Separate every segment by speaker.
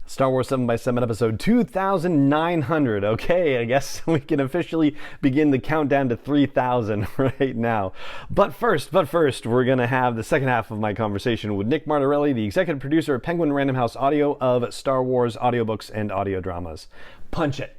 Speaker 1: Star Wars 7 by 7 episode 2900. Okay, I guess we can officially begin the countdown to 3000 right now. But first, we're going to have the second half of my conversation with Nick Martorelli, the executive producer of Penguin Random House Audio of Star Wars audiobooks and audio dramas. Punch it.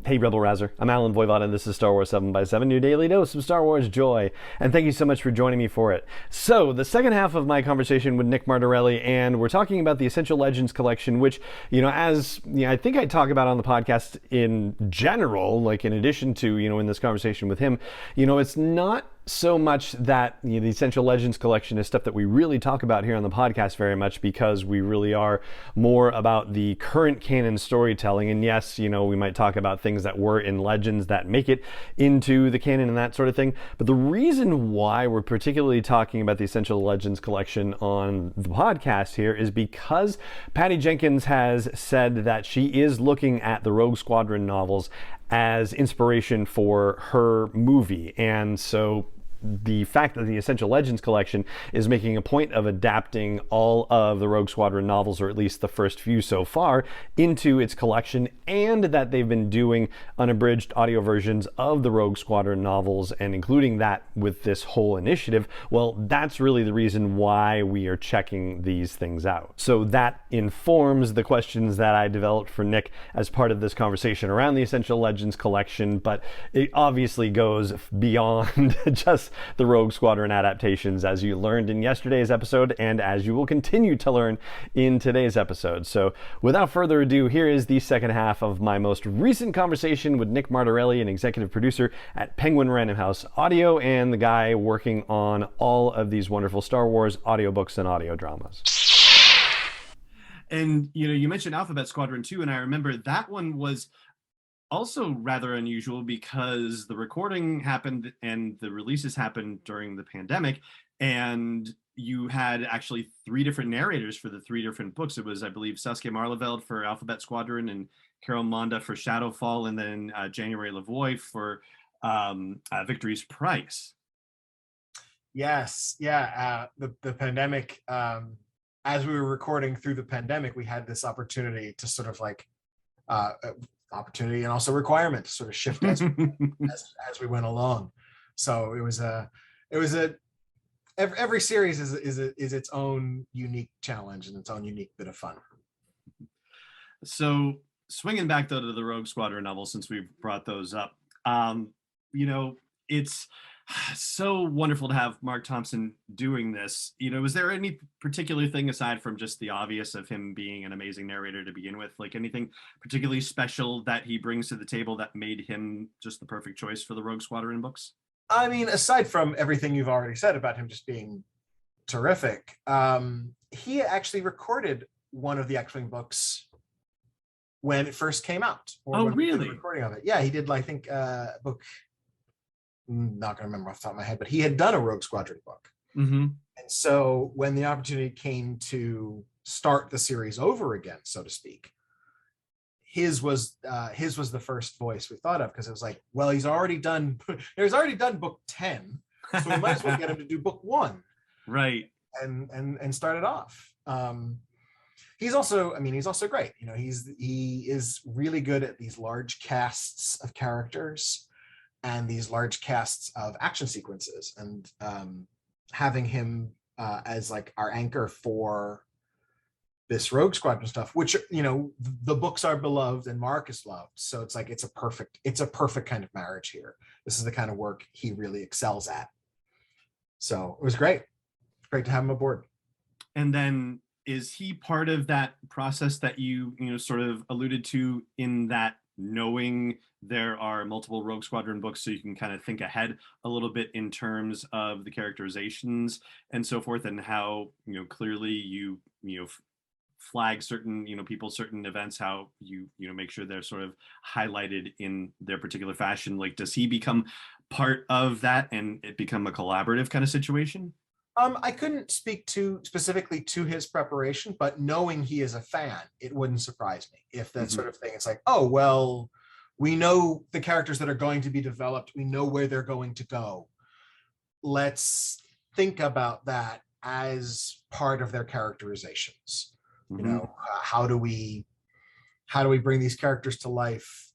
Speaker 1: Hey Rebel Rouser, I'm Alan Voivod and this is Star Wars 7 by 7, your daily dose of Star Wars joy. And thank you so much for joining me for it. So, the second half of my conversation with Nick Martorelli, and we're talking about the Essential Legends collection, which, I think I talk about on the podcast in general, like in addition to, in this conversation with him, it's not so much that the Essential Legends collection is stuff that we really talk about here on the podcast very much, because we really are more about the current canon storytelling. And yes, we might talk about things that were in Legends that make it into the canon and that sort of thing. But the reason why we're particularly talking about the Essential Legends collection on the podcast here is because Patty Jenkins has said that she is looking at the Rogue Squadron novels as inspiration for her movie. And so the fact that the Essential Legends collection is making a point of adapting all of the Rogue Squadron novels, or at least the first few so far, into its collection, and that they've been doing unabridged audio versions of the Rogue Squadron novels and including that with this whole initiative, well, that's really the reason why we are checking these things out. So that informs the questions that I developed for Nick as part of this conversation around the Essential Legends collection, but it obviously goes beyond just the Rogue Squadron adaptations, as you learned in yesterday's episode and as you will continue to learn in today's episode. So without further ado, here is the second half of my most recent conversation with Nick Martorelli, an executive producer at Penguin Random House Audio and the guy working on all of these wonderful Star Wars audiobooks and audio dramas.
Speaker 2: And you mentioned Alphabet Squadron 2, and I remember that one was also rather unusual because the recording happened and the releases happened during the pandemic, and you had actually three different narrators for the three different books. It was, I believe, Saskia Marleveld for Alphabet Squadron, and Carol Monda for Shadowfall, and then January Lavoie for Victory's Price.
Speaker 3: Yes, yeah. The pandemic, as we were recording through the pandemic, we had this opportunity to sort of like opportunity and also requirement to sort of shift as we went along. So it was every series is its own unique challenge and its own unique bit of fun.
Speaker 2: So swinging back though to the Rogue Squadron novels, since we've brought those up, it's so wonderful to have Mark Thompson doing this. Was there any particular thing aside from just the obvious of him being an amazing narrator to begin with, like anything particularly special that he brings to the table that made him just the perfect choice for the Rogue Squadron books?
Speaker 3: I mean, aside from everything you've already said about him just being terrific, he actually recorded one of the X-Wing books when it first came out.
Speaker 2: Oh, really?
Speaker 3: Recording of it. Yeah, he did, I think, book, not going to remember off the top of my head, but he had done a Rogue Squadron book.
Speaker 2: Mm-hmm.
Speaker 3: And so when the opportunity came to start the series over again, so to speak, his was the first voice we thought of, because it was like, well, he's already done book 10, so we might as well get him to do book 1,
Speaker 2: right?
Speaker 3: And start it off. He's also great. He is really good at these large casts of characters and these large casts of action sequences, and having him as like our anchor for this Rogue Squadron stuff, which the books are beloved and Mark is loved, so it's like it's a perfect kind of marriage here. This is the kind of work he really excels at. So it was great to have him aboard.
Speaker 2: And then is he part of that process that you sort of alluded to, in that knowing there are multiple Rogue Squadron books, so you can kind of think ahead a little bit in terms of the characterizations and so forth, and how clearly you flag certain people, certain events, how you make sure they're sort of highlighted in their particular fashion? Like, does he become part of that and it become a collaborative kind of situation?
Speaker 3: I couldn't speak specifically to his preparation, but knowing he is a fan, it wouldn't surprise me if that sort of thing. It's like, oh, well, we know the characters that are going to be developed. We know where they're going to go. Let's think about that as part of their characterizations. You know, how do we bring these characters to life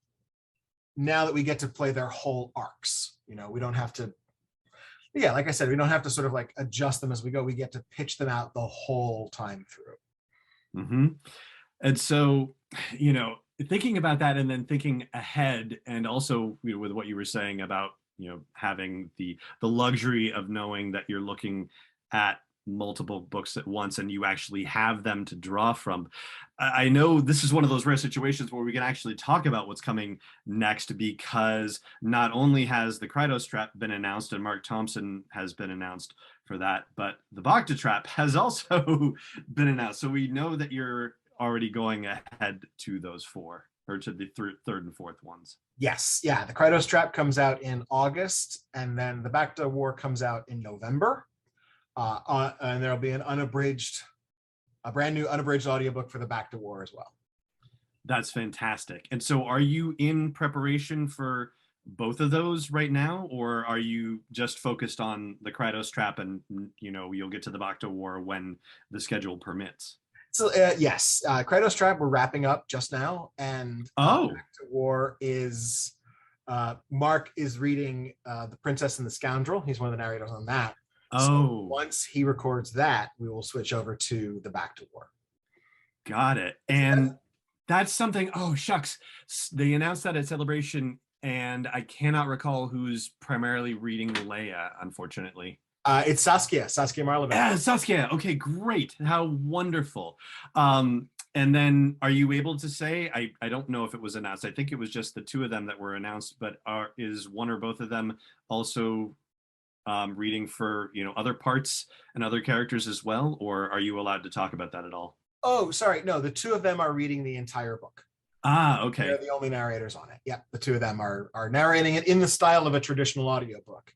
Speaker 3: now that we get to play their whole arcs? You know, we don't have to, yeah, like I said, we don't have to sort of like adjust them as we go. We get to pitch them out the whole time through.
Speaker 2: And so, you know, thinking about that and then thinking ahead, and also, you know, with what you were saying about, you know, having the luxury of knowing that you're looking at multiple books at once and you actually have them to draw from. I know this is one of those rare situations where we can actually talk about what's coming next, because not only has the Krytos Trap been announced and Mark Thompson has been announced for that, but the Bacta Trap has also been announced. So we know that you're already going ahead to those 4, or to the third and fourth ones.
Speaker 3: Yes, yeah, the Krytos Trap comes out in August, and then the Bacta War comes out in November. And there'll be a brand new unabridged audiobook for the Bacta War as well.
Speaker 2: That's fantastic. And so are you in preparation for both of those right now, or are you just focused on the Krytos Trap and, you know, you'll get to the Bacta War when the schedule permits?
Speaker 3: So yes, Krytos Trap we're wrapping up just now, and Bacta War is Mark is reading The Princess and the Scoundrel. He's one of the narrators on that. So once he records that, we will switch over to the Bacta War.
Speaker 2: Got it. And that's something, oh shucks, they announced that at Celebration, and I cannot recall who's primarily reading Leia, unfortunately.
Speaker 3: It's Saskia Marlevin.
Speaker 2: Yeah, Saskia. Okay, great. How wonderful. And then are you able to say, I don't know if it was announced, I think it was just the 2 of them that were announced, but is one or both of them also reading for, you know, other parts and other characters as well, or are you allowed to talk about that at all?
Speaker 3: Oh, sorry, no, the 2 of them are reading the entire book.
Speaker 2: Okay.
Speaker 3: They're the only narrators on it. Yeah, the 2 of them are narrating it in the style of a traditional audiobook.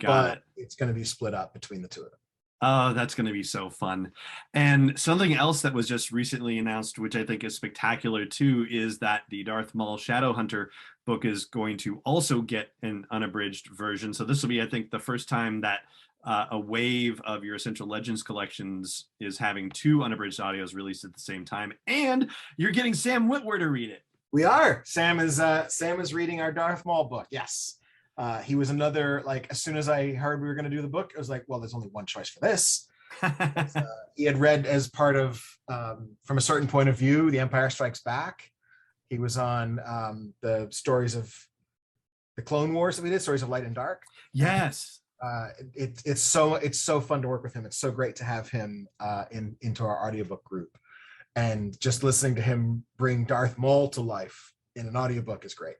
Speaker 2: Got it.
Speaker 3: It's going to be split up between the 2 of them.
Speaker 2: Oh, that's going to be so fun. And something else that was just recently announced, which I think is spectacular too, is that the Darth Maul Shadowhunter book is going to also get an unabridged version. So this will be, I think, the first time that a wave of your Essential Legends collections is having 2 unabridged audios released at the same time. And you're getting Sam Witwer to read it.
Speaker 3: We are. Sam is reading our Darth Maul book. Yes. He was another, like, as soon as I heard we were going to do the book, I was like, well, there's only one choice for this. He had read as part of, from a certain point of view, The Empire Strikes Back. He was on the stories of the Clone Wars that we did, Stories of Light and Dark.
Speaker 2: Yes.
Speaker 3: It's so fun to work with him. It's so great to have him into our audiobook group. And just listening to him bring Darth Maul to life in an audiobook is great.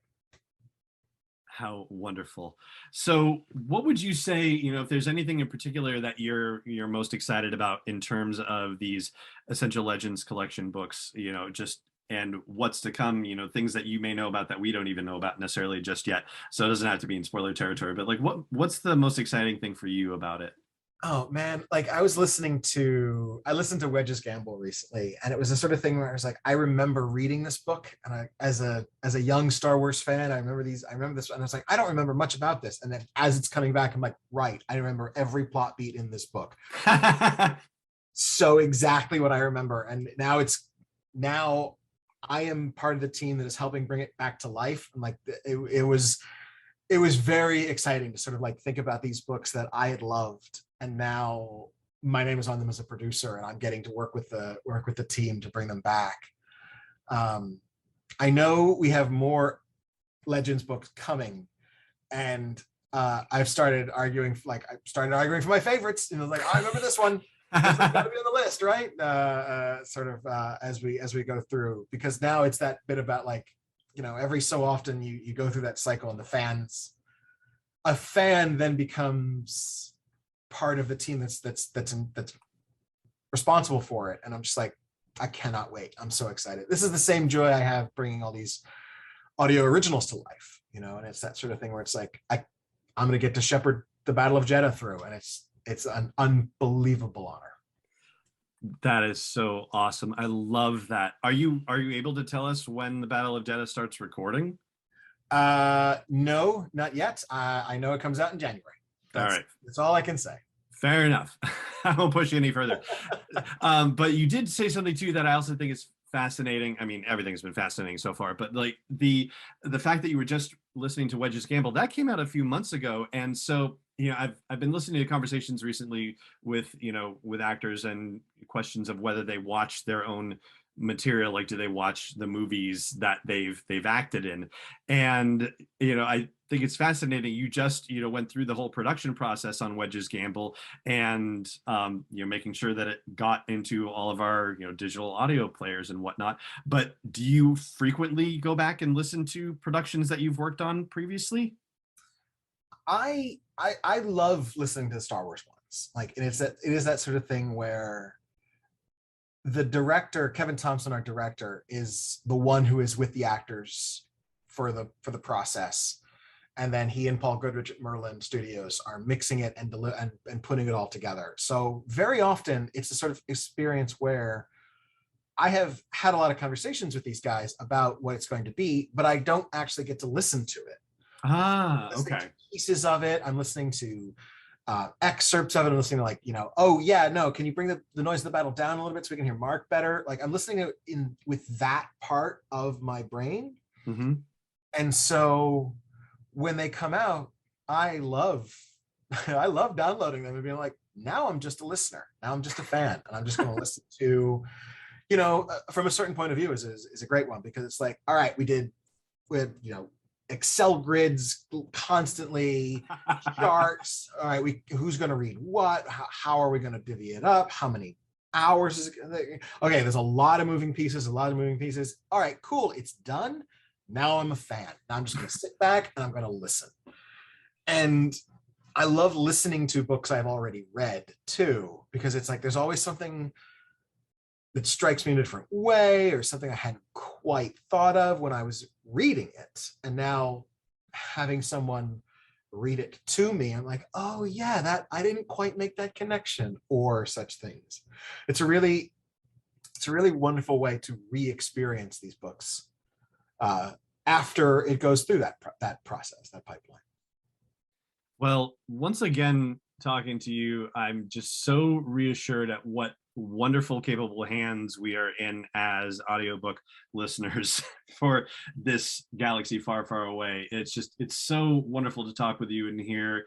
Speaker 2: How wonderful. So what would you say, you know, if there's anything in particular that you're most excited about in terms of these Essential Legends collection books, you know, just, and what's to come, you know, things that you may know about that we don't even know about necessarily just yet. So it doesn't have to be in spoiler territory, but like what's the most exciting thing for you about it?
Speaker 3: Oh man, like I listened to Wedge's Gamble recently, and it was the sort of thing where I was like, I remember reading this book, and as a young Star Wars fan, I remember this, and I was like, I don't remember much about this. And then as it's coming back, I'm like, right, I remember every plot beat in this book. So exactly what I remember. And now I am part of the team that is helping bring it back to life. And like it was very exciting to sort of like think about these books that I had loved, and now my name is on them as a producer, and I'm getting to work with the team to bring them back. I know we have more Legends books coming, and I've started arguing for my favorites. You know, like, I remember this one. It's got to be on the list, right? As we go through, because now it's that bit about, like, you know, every so often you go through that cycle, and a fan then becomes part of the team that's responsible for it. And I'm just like, I cannot wait. I'm so excited. This is the same joy I have bringing all these audio originals to life, you know, and it's that sort of thing where it's like, I'm going to get to shepherd the Battle of Jeddah through, and it's an unbelievable honor.
Speaker 2: That is so awesome. I love that. Are you able to tell us when the Battle of Jeddah starts recording?
Speaker 3: No, not yet. I know it comes out in January.
Speaker 2: All right.
Speaker 3: That's all I can say.
Speaker 2: Fair enough. I won't push you any further. But you did say something too that I also think is fascinating. I mean, everything's been fascinating so far, but like the fact that you were just listening to Wedge's Gamble, that came out a few months ago. And so, I've been listening to conversations recently with actors and questions of whether they watch their own material, like do they watch the movies that they've acted in. And I think it's fascinating. You just went through the whole production process on Wedge's Gamble, and making sure that it got into all of our digital audio players and whatnot. But do you frequently go back and listen to productions that you've worked on previously?
Speaker 3: I love listening to the Star Wars ones. Like, and it is that sort of thing where the director, Kevin Thompson, our director, is the one who is with the actors for the process, and then he and Paul Goodrich at Merlin Studios are mixing it and putting it all together. So very often it's a sort of experience where I have had a lot of conversations with these guys about what it's going to be, but I don't actually get to listen to it.
Speaker 2: Okay.
Speaker 3: Pieces of it. I'm listening to excerpts of it. I'm listening to like, oh yeah, no, can you bring the noise of the battle down a little bit so we can hear Mark better? Like, I'm listening to it with that part of my brain.
Speaker 2: Mm-hmm.
Speaker 3: And so when they come out, I love downloading them and being like, now I'm just a listener. Now I'm just a fan, and I'm just going to listen to, from a certain point of view is a great one, because it's like, all right, we had Excel grids constantly, charts. All right, who's going to read what? How are we going to divvy it up? How many hours is it? Okay, there's a lot of moving pieces. All right, cool. It's done. Now I'm a fan. Now I'm just going to sit back and I'm going to listen. And I love listening to books I've already read too, because it's like there's always something that strikes me in a different way, or something I hadn't quite thought of when I was reading it. And now having someone read it to me, I'm like, oh yeah, that I didn't quite make that connection, or such things. It's a really wonderful way to re-experience these books after it goes through that process, that pipeline.
Speaker 2: Well, once again, talking to you, I'm just so reassured at what wonderful, capable hands we are in as audiobook listeners for this galaxy far, far away. It's so wonderful to talk with you and hear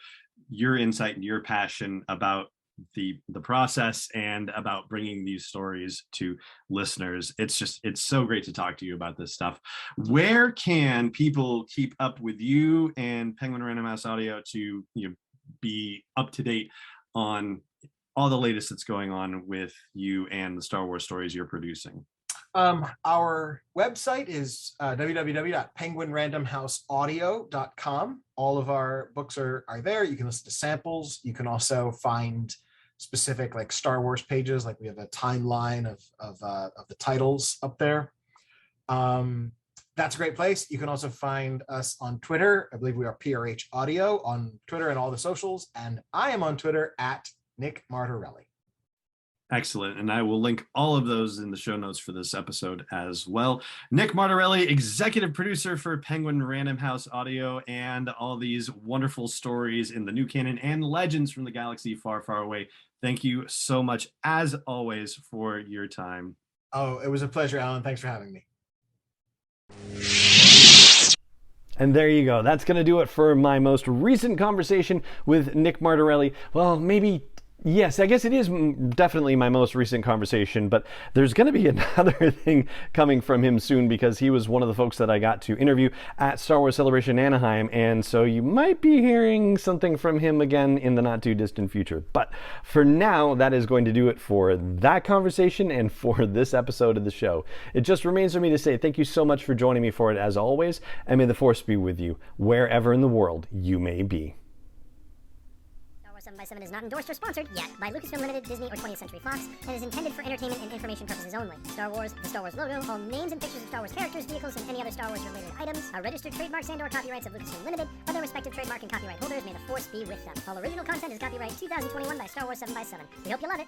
Speaker 2: your insight and your passion about the process and about bringing these stories to listeners. It's so great to talk to you about this stuff. Where can people keep up with you and Penguin Random House Audio to be up to date on all the latest that's going on with you and the Star Wars stories you're producing?
Speaker 3: Our website is www.penguinrandomhouseaudio.com. All of our books are there. You can listen to samples. You can also find specific like Star Wars pages. Like we have a timeline of the titles up there. That's a great place. You can also find us on Twitter. I believe we are PRH Audio on Twitter and all the socials. And I am on Twitter at Nick Martorelli.
Speaker 2: Excellent. And I will link all of those in the show notes for this episode as well. Nick Martorelli, executive producer for Penguin Random House Audio, and all these wonderful stories in the new canon and legends from the galaxy far, far away. Thank you so much, as always, for your time.
Speaker 3: Oh, it was a pleasure, Alan. Thanks for having me.
Speaker 1: And there you go. That's going to do it for my most recent conversation with Nick Martorelli. Well, maybe, yes, I guess it is definitely my most recent conversation, but there's going to be another thing coming from him soon, because he was one of the folks that I got to interview at Star Wars Celebration Anaheim, and so you might be hearing something from him again in the not too distant future. But for now, that is going to do it for that conversation and for this episode of the show. It just remains for me to say thank you so much for joining me for it, as always, and may the Force be with you wherever in the world you may be.
Speaker 4: 7x7 is not endorsed or sponsored yet by Lucasfilm Limited, Disney, or 20th Century Fox, and is intended for entertainment and information purposes only. Star Wars, the Star Wars logo, all names and pictures of Star Wars characters, vehicles, and any other Star Wars-related items are registered trademarks and/or copyrights of Lucasfilm Limited, or their respective trademark and copyright holders. May the Force be with them. All original content is copyright 2021 by Star Wars 7x7. We hope you love it.